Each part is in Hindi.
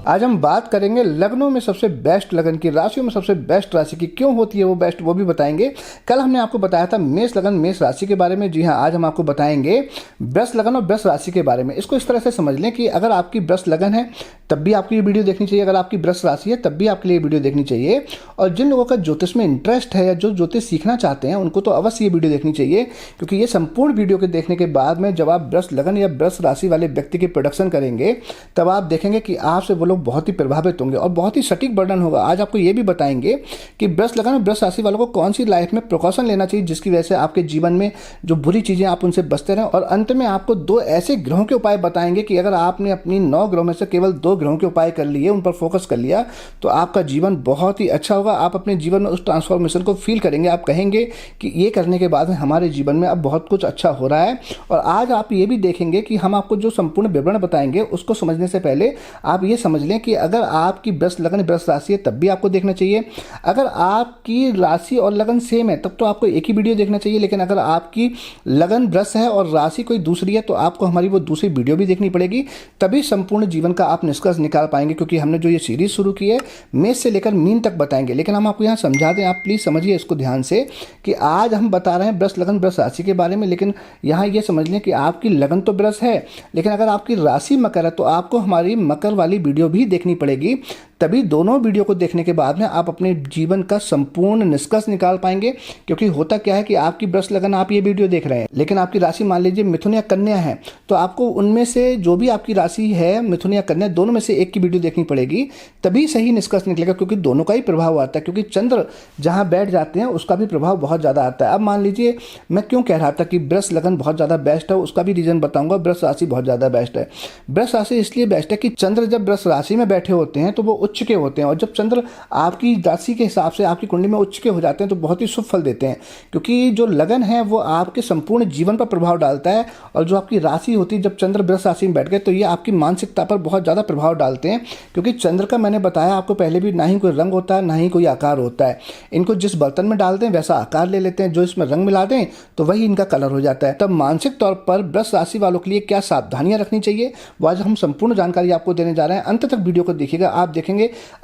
आज हम बात करेंगे लग्नों में सबसे बेस्ट लगन की, राशियों में सबसे बेस्ट राशि की क्यों होती है वो बेस्ट, वो भी बताएंगे। कल हमने आपको बताया था मेष लगन मेष राशि के बारे में। जी हाँ, आज हम आपको बताएंगे वृष लगन और वृष राशि के बारे में। इसको इस तरह से समझ लें कि अगर आपकी वृष लगन है तब भी आपकी ये वीडियो देखनी चाहिए, अगर आपकी वृष राशि है तब भी आपके लिए वीडियो देखनी चाहिए। और जिन लोगों का ज्योतिष में इंटरेस्ट है या जो ज्योतिष सीखना चाहते हैं उनको तो अवश्य ये वीडियो देखनी चाहिए, क्योंकि ये संपूर्ण वीडियो के देखने के बाद में जब आप वृष लगन या वृष राशि वाले व्यक्ति की प्रोडक्शन करेंगे तब आप देखेंगे कि आपसे वो लोग बहुत ही प्रभावित होंगे और बहुत ही सटीक वर्णन होगा। आज आपको ये भी बताएंगे कि वृष लगन और वृष राशि वालों को कौन सी लाइफ में प्रिकॉशन लेना चाहिए जिसकी वजह से आपके जीवन में जो बुरी चीजें आप उनसे बचते रहें। और अंत में आपको 2 ऐसे ग्रहों के उपाय बताएंगे कि अगर आपने अपनी 9 ग्रहों में से केवल 2 ग्रहों के उपाय कर लिए, उन पर फोकस कर लिया, तो आपका जीवन बहुत ही अच्छा होगा। आप अपने जीवन में उस ट्रांसफॉर्मेशन को फील करेंगे, आप कहेंगे कि ये करने के बाद हमारे जीवन में अब बहुत कुछ अच्छा हो रहा है। और आज आप ये भी देखेंगे कि हम आपको जो संपूर्ण विवरण बताएंगे उसको समझने से पहले आप ये समझ लें कि अगर आपकी वृष लगन वृष राशि है तब भी आपको देखना चाहिए। अगर आपकी राशि और लगन सेम है तब तो आपको एक ही वीडियो देखना चाहिए, लेकिन अगर आपकी लगन वृष है और राशि कोई दूसरी है तो आपको हमारी वो दूसरी वीडियो भी देखनी पड़ेगी, तभी संपूर्ण जीवन का आप निष्कर्ष निकाल पाएंगे। क्योंकि हमने जो ये सीरीज शुरू की है मेष से लेकर मीन तक बताएंगे, लेकिन हम आपको यहाँ समझा दें, आप प्लीज समझिए इसको ध्यान से कि आज हम बता रहे हैं वृष लगन वृष राशि के बारे में। लेकिन यहाँ ये समझ लें कि आपकी लगन तो वृष है, लेकिन अगर आपकी राशि मकर है तो आपको हमारी मकर वाली वीडियो भी देखनी पड़ेगी, तभी दोनों वीडियो को देखने के बाद में आप अपने जीवन का संपूर्ण निष्कर्ष निकाल पाएंगे। क्योंकि होता क्या है कि आपकी वृष लगन आप ये वीडियो देख रहे हैं, लेकिन आपकी राशि मान लीजिए मिथुन या कन्या है, तो आपको उनमें से जो भी आपकी राशि है मिथुन या कन्या, दोनों में से एक की वीडियो देखनी पड़ेगी, तभी सही निष्कर्ष निकलेगा। क्योंकि दोनों का ही प्रभाव आता है, क्योंकि चंद्र जहां बैठ जाते हैं उसका भी प्रभाव बहुत ज़्यादा आता है। अब मान लीजिए मैं क्यों कह रहा था कि वृष लगन बहुत ज़्यादा बेस्ट है, उसका भी रीजन बताऊंगा। वृष राशि बहुत ज़्यादा बेस्ट है। वृष राशि इसलिए बेस्ट है कि चंद्र जब वृष राशि में बैठे होते हैं तो वो उच्च के होते हैं, और जब चंद्र आपकी राशि के हिसाब से आपकी कुंडली में उच्च के हो जाते हैं तो बहुत ही शुभ फल देते हैं। क्योंकि जो लगन है वो आपके संपूर्ण जीवन पर प्रभाव डालता है, और जो आपकी राशि होती है जब चंद्र वृष राशि में बैठ गए तो ये आपकी मानसिकता पर बहुत ज़्यादा प्रभाव डालते हैं। क्योंकि चंद्र का मैंने बताया आपको पहले भी, ना ही कोई रंग होता है ना ही कोई आकार होता है। इनको जिस बर्तन में डालते हैं वैसा आकार ले लेते हैं, जो इसमें रंग मिला दें तो वही इनका कलर हो जाता है। तब मानसिक तौर पर वृष राशि वालों के लिए क्या सावधानियां रखनी चाहिए वो आज हम संपूर्ण जानकारी आपको देने जा रहे हैं। अंत तक वीडियो को देखिएगा, आप देखेंगे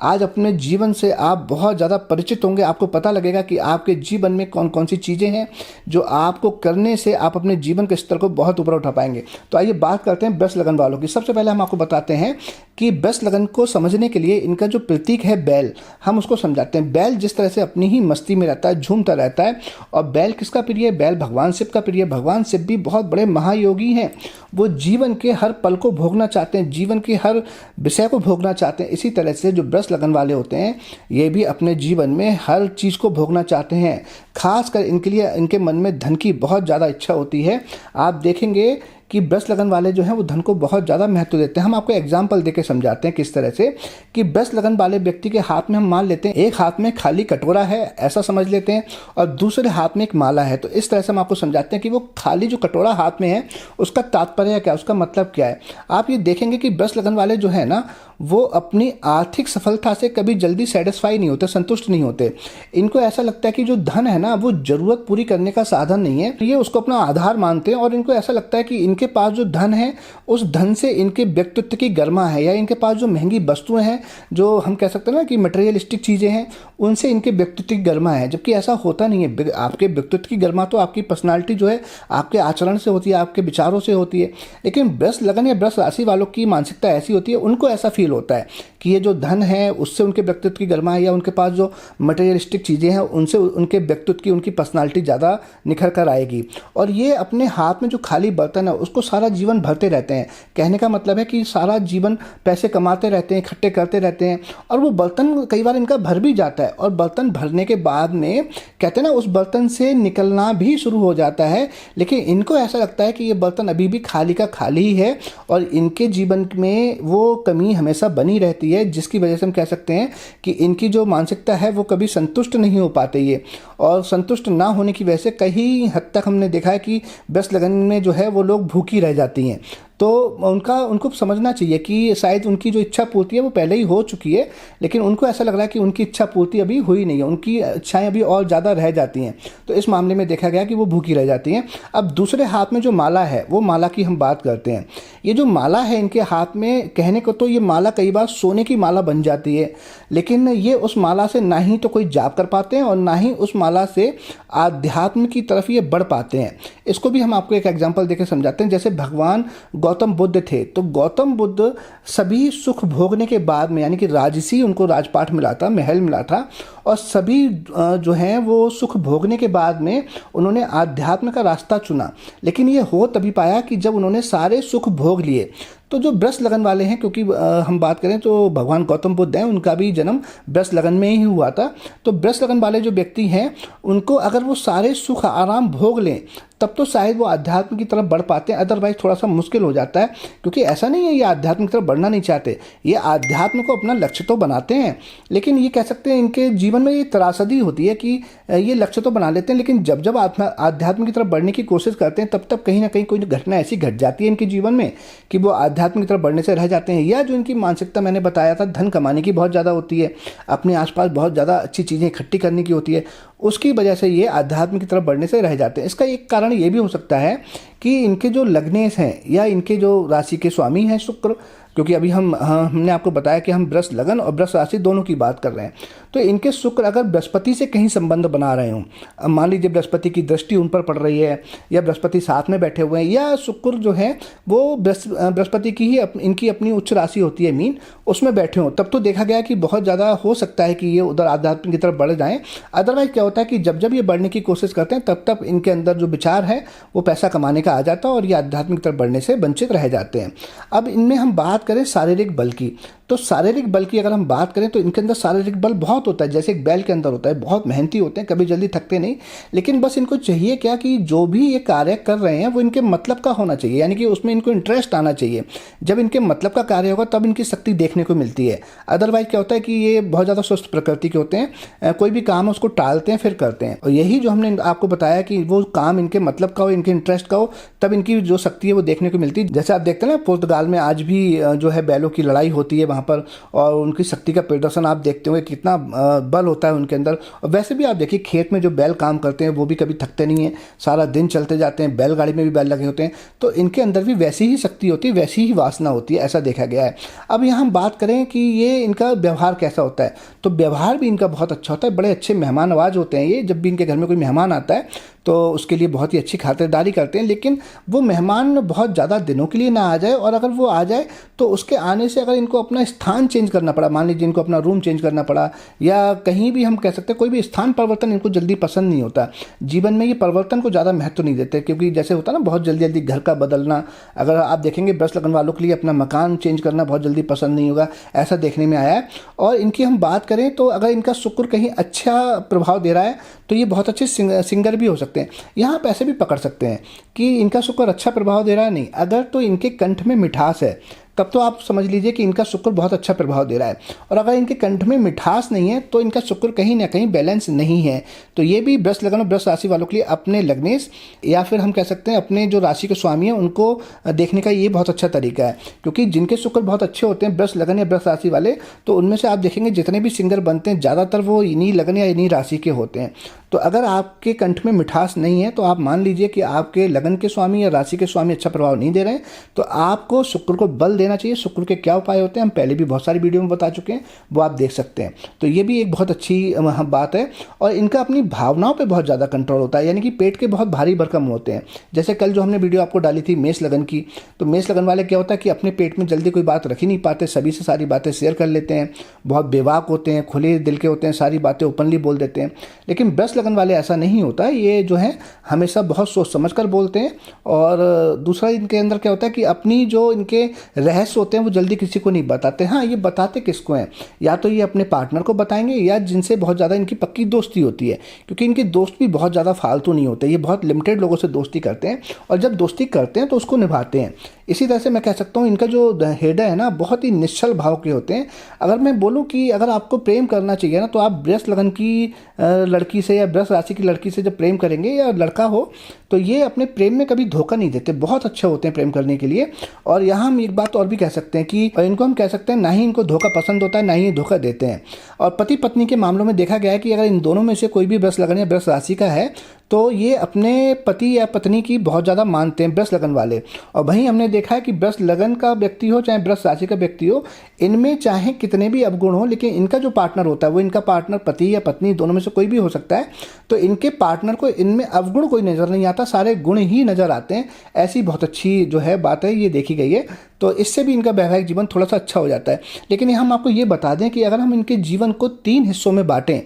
आज अपने जीवन से आप बहुत ज़्यादा परिचित होंगे। आपको पता लगेगा कि आपके जीवन में कौन कौन सी चीज़ें हैं जो आपको करने से आप अपने जीवन के स्तर को बहुत ऊपर उठा पाएंगे। तो आइए बात करते हैं वृष लगन वालों की। सबसे पहले हम आपको बताते हैं कि वृष लगन को समझने के लिए इनका जो प्रतीक है बैल, हम उसको समझाते हैं। बैल जिस तरह से अपनी ही मस्ती में रहता है, झूमता रहता है, और बैल किसका प्रिय है? बैल भगवान शिव का प्रिय। भगवान शिव भी बहुत बड़े महायोगी हैं, वो जीवन के हर पल को भोगना चाहते हैं, जीवन के हर विषय को भोगना चाहते हैं। इसी तरह से जो वृष लगन वाले होते हैं ये भी अपने जीवन में हर चीज़ को भोगना चाहते हैं। खासकर इनके लिए इनके मन में धन की बहुत ज़्यादा इच्छा होती है। आप देखेंगे कि वृष लगन वाले जो हैं वो धन को बहुत ज़्यादा महत्व देते हैं। हम आपको एग्जाम्पल देके समझाते हैं किस तरह से, कि वृष लगन वाले व्यक्ति के हाथ में हम मान लेते हैं एक हाथ में खाली कटोरा है, ऐसा समझ लेते हैं, और दूसरे हाथ में एक माला है। तो इस तरह से हम आपको समझाते हैं कि वो खाली जो कटोरा हाथ में है उसका तात्पर्य क्या है, उसका मतलब क्या है। आप ये देखेंगे कि वृष लगन वाले जो है ना वो अपनी आर्थिक सफलता से कभी जल्दी सेटिस्फाई नहीं होते, संतुष्ट नहीं होते। इनको ऐसा लगता है कि जो धन है ना वो जरूरत पूरी करने का साधन नहीं है, ये उसको अपना आधार मानते हैं। और इनको ऐसा लगता है कि इनके पास जो धन है उस धन से इनके व्यक्तित्व की गरिमा है, या इनके पास जो महंगी वस्तुएं हैं, जो हम कह सकते हैं ना कि मटेरियलिस्टिक चीज़ें हैं, उनसे इनके व्यक्तित्व की गरिमा है। जबकि ऐसा होता नहीं है। आपके व्यक्तित्व की गरिमा तो आपकी पर्सनालिटी जो है आपके आचरण से होती है, आपके विचारों से होती है। लेकिन वृष लगन या वृष राशि वालों की मानसिकता ऐसी होती है, उनको ऐसा फील होता है कि ये जो धन है उससे उनके व्यक्तित्व की गरिमा है, या उनके पास जो मटेरियलिस्टिक चीज़ें हैं उनसे उनके व्यक्तित्व की, उनकी पर्सनालिटी ज़्यादा निखर कर आएगी। और ये अपने हाथ में जो खाली बर्तन है उसको सारा जीवन भरते रहते हैं। कहने का मतलब है कि सारा जीवन पैसे कमाते रहते हैं, इकट्ठे करते रहते हैं, और वो बर्तन कई बार इनका भर भी जाता है। और बर्तन भरने के बाद में कहते हैं ना उस बर्तन से निकलना भी शुरू हो जाता है, लेकिन इनको ऐसा लगता है कि ये बर्तन अभी भी खाली का खाली ही है, और इनके जीवन में वो कमी हमेशा बनी रहती है, जिसकी वजह से हम कह सकते हैं कि इनकी जो मानसिकता है वो कभी संतुष्ट नहीं हो पाते ये। और संतुष्ट ना होने की वजह से कई हद तक हमने देखा है कि वृष लगन में जो है वो लोग भूखी रह जाती हैं। तो उनको समझना चाहिए कि शायद उनकी जो इच्छा पूर्ति है वो पहले ही हो चुकी है, लेकिन उनको ऐसा लग रहा है कि उनकी इच्छा पूर्ति अभी हुई नहीं है, उनकी इच्छाएं अभी और ज़्यादा रह जाती हैं। तो इस मामले में देखा गया कि वो भूखी रह जाती हैं। अब दूसरे हाथ में जो माला है, वो माला की हम बात करते हैं। ये जो माला है इनके हाथ में, कहने को तो ये माला कई बार सोने की माला बन जाती है, लेकिन ये उस माला से ना ही तो कोई जाप कर पाते हैं और ना ही उस माला से आध्यात्म की तरफ ये बढ़ पाते हैं। इसको भी हम आपको एक एग्जांपल देकर समझाते हैं। जैसे भगवान गौतम बुद्ध थे, तो गौतम बुद्ध सभी सुख भोगने के बाद में, यानी कि राजसी उनको राजपाट मिला था, महल मिला था, और सभी जो हैं वो सुख भोगने के बाद में उन्होंने आध्यात्म का रास्ता चुना। लेकिन ये हो तभी पाया कि जब उन्होंने सारे सुख भोग लिए। तो जो ब्रस लगन वाले हैं, क्योंकि हम बात करें तो भगवान गौतम बुद्ध हैं, उनका भी जन्म ब्रस लगन में ही हुआ था। तो ब्रस लगन वाले जो व्यक्ति हैं, उनको अगर वो सारे सुख आराम भोग लें तब तो शायद वो अध्यात्म की तरफ बढ़ पाते हैं, अदरवाइज थोड़ा सा मुश्किल हो जाता है। क्योंकि ऐसा नहीं है ये आध्यात्म की तरफ बढ़ना नहीं चाहते, ये आध्यात्म को अपना लक्ष्य तो बनाते हैं, लेकिन ये कह सकते हैं इनके जीवन में ये त्रासदी होती है कि ये लक्ष्य तो बना लेते हैं, लेकिन जब जब आध्यात्म की तरफ बढ़ने की कोशिश करते हैं तब तब कहीं ना कहीं कोई घटना ऐसी घट जाती है इनके जीवन में कि वो आध्यात्म की तरफ बढ़ने से रह जाते हैं। या जो इनकी मानसिकता मैंने बताया था, धन कमाने की बहुत ज़्यादा होती है, अपने आसपास बहुत ज़्यादा अच्छी चीज़ें इकट्ठी करने की होती है, उसकी वजह से ये आध्यात्म की तरफ बढ़ने से रह जाते हैं। इसका एक कारण ये भी हो सकता है कि इनके जो लग्नेश हैं या इनके जो राशि के स्वामी हैं शुक्र, क्योंकि अभी हमने आपको बताया कि हम वृष लगन और वृष राशि दोनों की बात कर रहे हैं। तो इनके शुक्र अगर बृहस्पति से कहीं संबंध बना रहे हों, अब मान लीजिए बृहस्पति की दृष्टि उन पर पड़ रही है, या बृहस्पति साथ में बैठे हुए हैं, या शुक्र जो है वो बृहस्पति की ही इनकी अपनी उच्च राशि होती है मीन, उसमें बैठे हों, तब तो देखा गया कि बहुत ज़्यादा हो सकता है कि ये उधर आध्यात्म की तरफ बढ़ जाएं। अदरवाइज क्या होता है कि जब जब ये बढ़ने की कोशिश करते हैं तब तब इनके अंदर जो विचार है वो पैसा कमाने का आ जाता है और ये आध्यात्म की तरफ बढ़ने से वंचित रह जाते हैं। अब इनमें हम बात करें शारीरिक बल की, तो शारीरिक बल की अगर हम बात करें तो इनके अंदर शारीरिक बल बहुत होता है, जैसे एक बैल के अंदर होता है, बहुत मेहनती होते हैं, कभी जल्दी थकते नहीं। लेकिन बस इनको चाहिए क्या कि जो भी ये कार्य कर रहे हैं वो इनके मतलब का होना चाहिए, यानी कि उसमें इनको इंटरेस्ट आना चाहिए। जब इनके मतलब का कार्य होगा तब इनकी शक्ति देखने को मिलती है। अदरवाइज क्या होता है कि ये बहुत ज़्यादा सुस्त प्रकृति के होते हैं, कोई भी काम है उसको टालते हैं फिर करते हैं। और यही जो हमने आपको बताया कि वो काम इनके मतलब का हो, इनके इंटरेस्ट का हो, तब इनकी जो शक्ति है वो देखने को मिलती है। जैसे आप देखते हैं ना, पुर्तगाल में आज भी जो है बैलों की लड़ाई होती है वहाँ पर, और उनकी शक्ति का प्रदर्शन आप देखते होंगे, कितना बल होता है उनके अंदर। और वैसे भी आप देखिए खेत में जो बैल काम करते हैं वो भी कभी थकते नहीं हैं, सारा दिन चलते जाते हैं, बैलगाड़ी में भी बैल लगे होते हैं, तो इनके अंदर भी वैसी ही शक्ति होती है, वैसी ही वासना होती है, ऐसा देखा गया है। अब यहाँ हम बात करें कि ये इनका व्यवहार कैसा होता है, तो व्यवहार भी इनका बहुत अच्छा होता है, बड़े अच्छे मेहमान नवाज होते हैं ये। जब भी इनके घर में कोई मेहमान आता है तो उसके लिए बहुत ही अच्छी खातिरदारी करते हैं, लेकिन वो मेहमान बहुत ज़्यादा दिनों के लिए ना आ जाए, और अगर वो आ जाए तो उसके आने से अगर इनको अपना स्थान चेंज करना पड़ा, मान लीजिए इनको अपना रूम चेंज करना पड़ा, या कहीं भी हम कह सकते हैं कोई भी स्थान परिवर्तन इनको जल्दी पसंद नहीं होता। जीवन में ये परिवर्तन को ज़्यादा महत्व नहीं देते, क्योंकि जैसे होता है ना बहुत जल्दी जल्दी घर का बदलना, अगर आप देखेंगे वृष लगन वालों के लिए अपना मकान चेंज करना बहुत जल्दी पसंद नहीं होगा, ऐसा देखने में आया है। और इनकी हम बात करें तो अगर इनका शुक्र कहीं अच्छा प्रभाव दे रहा है तो ये बहुत अच्छे सिंगर भी हो सकते हैं। यहाँ आप ऐसे भी पकड़ सकते हैं कि इनका शुक्र अच्छा प्रभाव दे रहा है, नहीं अगर तो इनके कंठ में मिठास है तब तो आप समझ लीजिए कि इनका शुक्र बहुत अच्छा प्रभाव दे रहा है। और अगर इनके कंठ में मिठास नहीं है तो इनका शुक्र कहीं ना कहीं बैलेंस नहीं है। तो ये भी वृष लगन और वृष राशि वालों के लिए अपने लग्नेश, या फिर हम कह सकते हैं अपने जो राशि के स्वामी हैं उनको देखने का ये बहुत अच्छा तरीका है। क्योंकि जिनके शुक्र बहुत अच्छे होते हैं वृष लगन या वृष राशि वाले, तो उनमें से आप देखेंगे जितने भी सिंगर बनते हैं ज़्यादातर वो इन्हीं लगन या इन्हीं राशि के होते हैं। तो अगर आपके कंठ में मिठास नहीं है तो आप मान लीजिए कि आपके लगन के स्वामी या राशि के स्वामी अच्छा प्रभाव नहीं दे रहे हैं, तो आपको शुक्र को बल देना चाहिए। शुक्र के क्या उपाय होते हैं हम पहले भी बहुत सारी वीडियो में बता चुके हैं, वो आप देख सकते हैं। तो ये भी एक बहुत अच्छी बात है। और इनका अपनी भावनाओं पे बहुत ज़्यादा कंट्रोल होता है, यानी कि पेट के बहुत भारी भरकम होते हैं। जैसे कल जो हमने वीडियो आपको डाली थी मेष लगन की, तो मेष लगन वाले क्या होता है कि अपने पेट में जल्दी कोई बात रख ही नहीं पाते, सभी से सारी बातें शेयर कर लेते हैं, बहुत बेवाक होते हैं, खुले दिल के होते हैं, सारी बातें ओपनली बोल देते हैं। लेकिन वृष लगन वाले ऐसा नहीं होता, ये जो है हमेशा बहुत सोच समझ कर बोलते हैं। और दूसरा इनके अंदर क्या होता है कि अपनी जो इनके रहस्य होते हैं वो जल्दी किसी को नहीं बताते। हाँ, ये बताते किसको हैं, या तो ये अपने पार्टनर को बताएंगे या जिनसे बहुत ज़्यादा इनकी पक्की दोस्ती होती है, क्योंकि इनके दोस्त भी बहुत ज़्यादा फालतू नहीं होते, ये बहुत लिमिटेड लोगों से दोस्ती करते हैं और जब दोस्ती करते हैं तो उसको निभाते हैं। इसी तरह से मैं कह सकता हूँ इनका जो हृदय है ना बहुत ही निश्चल भाव के होते हैं। अगर मैं बोलूँ कि अगर आपको प्रेम करना चाहिए ना तो आप वृष लगन की लड़की से या वृष राशि की लड़की से जब प्रेम करेंगे या लड़का हो तो ये अपने प्रेम में कभी धोखा नहीं देते, बहुत अच्छे होते हैं प्रेम करने के लिए। और यहाँ हम एक बात और भी कह सकते हैं कि इनको हम कह सकते हैं ना ही इनको धोखा पसंद होता है ना ही ये धोखा देते हैं। और पति पत्नी के मामलों में देखा गया है कि अगर इन दोनों में से कोई भी वृष लगन या वृष राशि का है तो ये अपने पति या पत्नी की बहुत ज़्यादा मानते हैं वृष लगन वाले। और वहीं हमने देखा है कि वृष लगन का व्यक्ति हो चाहे वृष राशि का व्यक्ति हो, इनमें चाहे कितने भी अवगुण हो लेकिन इनका जो पार्टनर होता है वो इनका पार्टनर पति या पत्नी दोनों में से कोई भी हो सकता है, तो इनके पार्टनर को इनमें अवगुण कोई नज़र नहीं आता, सारे गुण ही नज़र आते हैं। ऐसी बहुत अच्छी जो है बात है ये देखी गई है, तो इससे भी इनका वैवाहिक जीवन थोड़ा सा अच्छा हो जाता है। लेकिन हम आपको ये बता दें कि अगर हम इनके जीवन को 3 हिस्सों में बांटें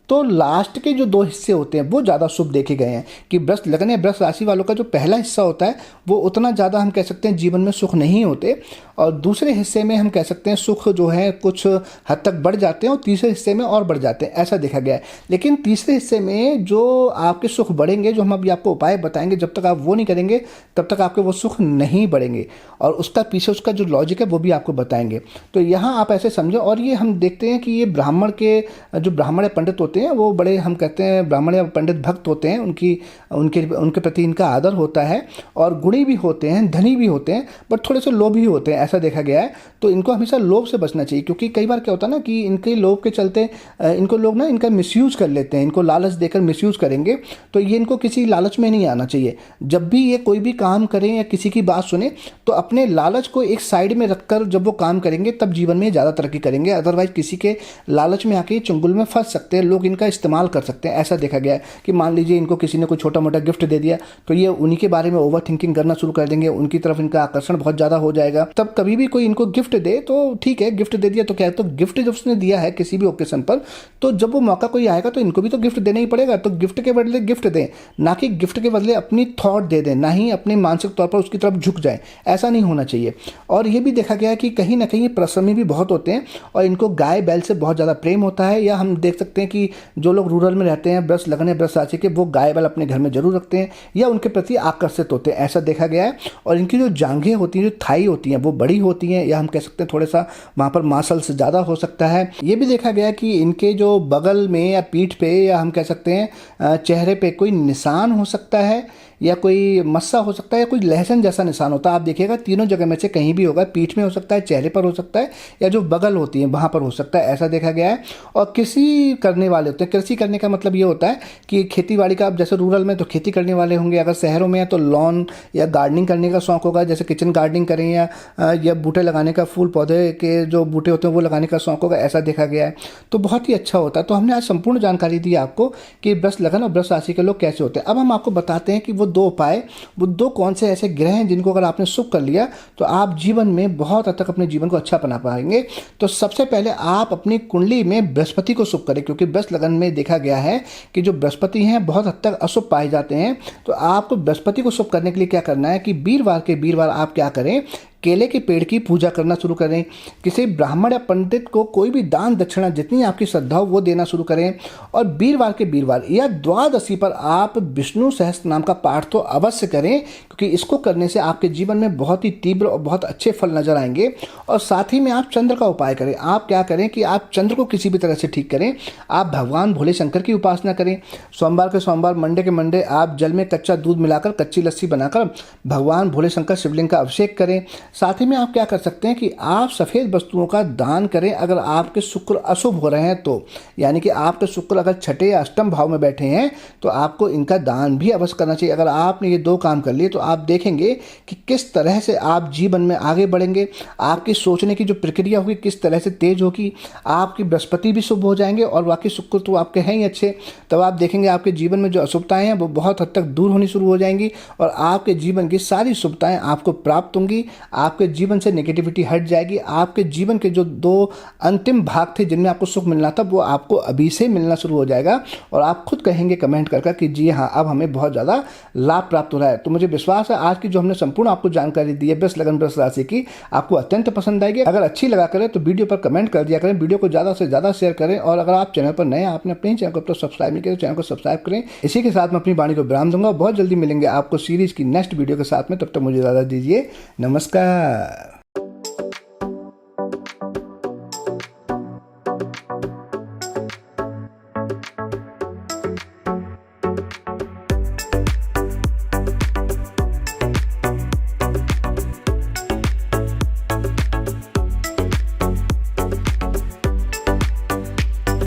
तो लास्ट के जो 2 हिस्से होते हैं वो ज़्यादा शुभ देखे गए हैं। कि वृष लगन या वृष राशि वालों का जो पहला हिस्सा होता है वो उतना ज़्यादा हम कह सकते हैं जीवन में सुख नहीं होते, और दूसरे हिस्से में हम कह सकते हैं सुख जो है कुछ हद तक बढ़ जाते हैं और तीसरे हिस्से में और बढ़ जाते हैं, ऐसा देखा गया है। लेकिन तीसरे हिस्से में जो आपके सुख बढ़ेंगे, जो हम अभी आपको उपाय बताएंगे, जब तक आप वो नहीं करेंगे तब तक आपके वो सुख नहीं बढ़ेंगे, और उसका पीछे उसका जो लॉजिक है वो भी आपको बताएंगे। तो यहाँ आप ऐसे समझो। और ये हम देखते हैं कि ये ब्राह्मण के जो ब्राह्मण या पंडित होते हैं वो बड़े हम कहते हैं ब्राह्मण या पंडित भक्त होते हैं, उनके प्रति इनका आदर होता है, और गुणी भी होते हैं, धनी भी होते हैं, बट थोड़े से लोभी होते हैं, ऐसा देखा गया है। तो इनको हमेशा लोभ से बचना चाहिए, क्योंकि कई बार क्या होता है ना कि इनके लोभ के चलते इनको लोग ना इनका मिसयूज कर लेते हैं, इनको लालच देकर मिसयूज करेंगे। तो ये इनको किसी लालच में नहीं आना चाहिए। जब भी ये कोई भी काम करें या किसी की बात सुने तो अपने लालच को एक साइड में रखकर जब वो काम करेंगे तब जीवन में ज़्यादा तरक्की करेंगे। अदरवाइज किसी के लालच में आके चंगुल में फंस सकते हैं, लोग इनका इस्तेमाल कर सकते हैं। ऐसा देखा गया है कि मान लीजिए इनको किसी ने कोई छोटा मोटा गिफ्ट दे दिया तो ये उन्हीं के बारे में ओवर थिंकिंग करना शुरू कर देंगे, उनकी तरफ इनका आकर्षण बहुत ज़्यादा हो जाएगा। तब कभी भी कोई इनको गिफ्ट दे तो ठीक है, गिफ्ट दे दिया तो क्या है, तो गिफ्ट जब उसने दिया है किसी भी ओकेशन पर तो जब वो मौका कोई आएगा तो इनको भी तो गिफ्ट देना ही पड़ेगा। तो गिफ्ट के बदले गिफ्ट दें, ना कि गिफ्ट के बदले अपनी थॉट दे दें, ना ही अपने मानसिक तौर पर उसकी तरफ झुक जाए, ऐसा नहीं होना चाहिए। और ये भी देखा गया है कि कहीं ना कहीं परिश्रमी भी बहुत होते हैं और इनको गाय बैल से बहुत ज़्यादा प्रेम होता है। या हम देख सकते हैं कि जो लोग रूरल में रहते हैं वृष लगन या वृष राशि के, वो गाय बैल अपने घर में जरूर रखते हैं या उनके प्रति आकर्षित होते हैं, ऐसा देखा गया है। और इनकी जो जांघें होती हैं, जो थाई होती हैं, वो बड़ी होती हैं, या हम कह सकते हैं थोड़ा सा वहाँ पर मांसल से ज़्यादा हो सकता है। ये भी देखा गया है कि इनके जो बगल में या पीठ पे या हम कह सकते हैं चेहरे पे कोई निशान हो सकता है, या कोई मस्सा हो सकता है, या कोई लहसुन जैसा निशान होता है। आप देखिएगा तीनों जगह में से कहीं भी होगा, पीठ में हो सकता है, चेहरे पर हो सकता है, या जो बगल होती है वहाँ पर हो सकता है, ऐसा देखा गया है। और कृषि करने वाले होते हैं, कृषि करने का मतलब ये होता है कि खेती बाड़ी का, आप जैसे रूरल में तो खेती करने वाले होंगे, अगर शहरों में है तो लॉन या गार्डनिंग करने का शौक होगा, जैसे किचन गार्डनिंग करें या बूटे लगाने का, फूल पौधे के जो बूटे होते हैं वो लगाने का शौक होगा, ऐसा देखा गया है। तो बहुत ही अच्छा होता है। तो हमने आज संपूर्ण जानकारी दी आपको कि वृष लगन और वृष राशि के लोग कैसे होते हैं। अब हम आपको बताते हैं कि वो 2 उपाय, वो 2 कौन से ऐसे ग्रह हैं जिनको अगर आपने शुभ कर लिया तो आप जीवन में बहुत हद तक अपने जीवन को अच्छा बना पाएंगे। तो सबसे पहले आप अपनी कुंडली में बृहस्पति को शुभ करें, क्योंकि वृष लगन में देखा गया है कि जो बृहस्पति हैं बहुत हद तक अशुभ पाए जाते हैं। तो आपको बृहस्पति को शुभ करने के लिए क्या करना है कि वीरवार के वीरवार आप क्या करें, केले के पेड़ की पूजा करना शुरू करें। किसी ब्राह्मण या पंडित को कोई भी दान दक्षिणा जितनी आपकी श्रद्धा हो वो देना शुरू करें। और वीरवार के वीरवार या द्वादशी पर आप विष्णु सहस्त्र नाम का पाठ तो अवश्य करें, क्योंकि इसको करने से आपके जीवन में बहुत ही तीव्र और बहुत अच्छे फल नजर आएंगे। और साथ ही में आप चंद्र का उपाय करें। आप क्या करें कि आप चंद्र को किसी भी तरह से ठीक करें। आप भगवान भोले शंकर की उपासना करें। सोमवार के सोमवार, मंडे के मंडे आप जल में कच्चा दूध मिलाकर कच्ची लस्सी बनाकर भगवान भोले शंकर शिवलिंग का अभिषेक करें। साथ ही में आप क्या कर सकते हैं कि आप सफ़ेद वस्तुओं का दान करें अगर आपके शुक्र अशुभ हो रहे हैं तो, यानी कि आपके शुक्र अगर छठे या अष्टम भाव में बैठे हैं तो आपको इनका दान भी अवश्य करना चाहिए। अगर आपने ये 2 काम कर लिए तो आप देखेंगे कि किस तरह से आप जीवन में आगे बढ़ेंगे, आपकी सोचने की जो प्रक्रिया होगी किस तरह से तेज होगी, आपकी बृहस्पति भी शुभ हो जाएंगे और बाकी शुक्र तो आपके हैं ही अच्छे। तब आप देखेंगे आपके जीवन में जो अशुभताएं हैं वो बहुत हद तक दूर होनी शुरू हो जाएंगी और आपके जीवन की सारी शुभताएं आपको प्राप्त होंगी। आपके जीवन से नेगेटिविटी हट जाएगी। आपके जीवन के जो 2 अंतिम भाग थे जिनमें आपको सुख मिलना था वो आपको अभी से मिलना शुरू हो जाएगा और आप खुद कहेंगे कमेंट कर कि जी हाँ, अब हमें बहुत ज़्यादा लाभ प्राप्त हो रहा है। तो मुझे विश्वास है आज की जो हमने संपूर्ण आपको जानकारी दी है वृष लगन वृष राशि की, आपको अत्यंत पसंद आएगी। अगर अच्छी लगा करें तो वीडियो पर कमेंट कर दिया करें, वीडियो को ज़्यादा से ज़्यादा शेयर करें और अगर आप चैनल पर नए हैं, आपने अपने चैनल को अब तक सब्सक्राइब नहीं किया तो चैनल को सब्सक्राइब करें। इसी के साथ मैं अपनी वाणी को विराम दूंगा। बहुत जल्दी मिलेंगे आपको सीरीज की नेक्स्ट वीडियो के साथ में, तब तक मुझे इजाज़त दीजिए। नमस्कार।